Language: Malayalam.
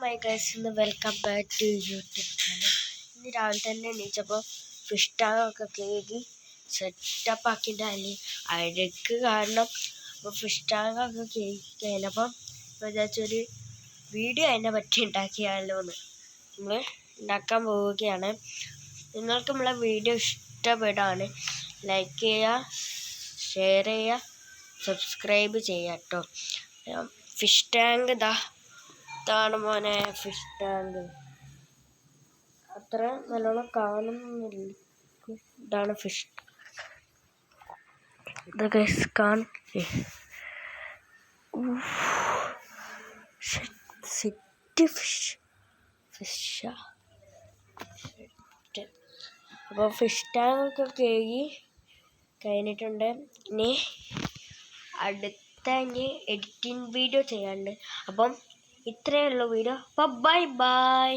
മൈ ഗൈസ്, ഇന്ന് welcome back to YouTube channel. ഇന്ന് രാവിലെ തന്നെ എണീച്ചപ്പോൾ ഫിഷ് ടാങ്കൊക്കെ കഴുകി സെറ്റപ്പ് ആക്കിയിട്ടാണ് അഴുക്ക് കാരണം. അപ്പോൾ ഫിഷ് ടാങ്കൊക്കെ കഴുകി കഴിഞ്ഞപ്പം വിചാരിച്ചൊരു വീഡിയോ അതിനെ പറ്റി ഉണ്ടാക്കിയാലോ എന്ന് നമ്മൾ ഉണ്ടാക്കാൻ പോവുകയാണ്. നിങ്ങൾക്ക് നമ്മളെ വീഡിയോ ഇഷ്ടപ്പെടാണ് ലൈക്ക് ചെയ്യുക, ഷെയർ ചെയ്യുക, സബ്സ്ക്രൈബ് ചെയ്യുക കേട്ടോ. ഫിഷ് ടാങ്ക് ഇതാണ് മോനെ. ഫിഷ് ടാങ്ക് അത്ര നല്ലോണം കാണുന്നില്ല. ഇതാണ് ഫിഷ്. ഇതൊക്കെ കാണില്ലേ, സെറ്റ് ഫിഷാ. അപ്പോൾ ഫിഷ് ടാങ്കൊക്കെ കഴുകി കഴിഞ്ഞിട്ടുണ്ട്. ഇനി അടുത്ത എഡിറ്റിംഗ് വീഡിയോ ചെയ്യാനുണ്ട്. അപ്പം ഇത്രയേ ഉള്ളൂ വീഡിയോ. Bye bye.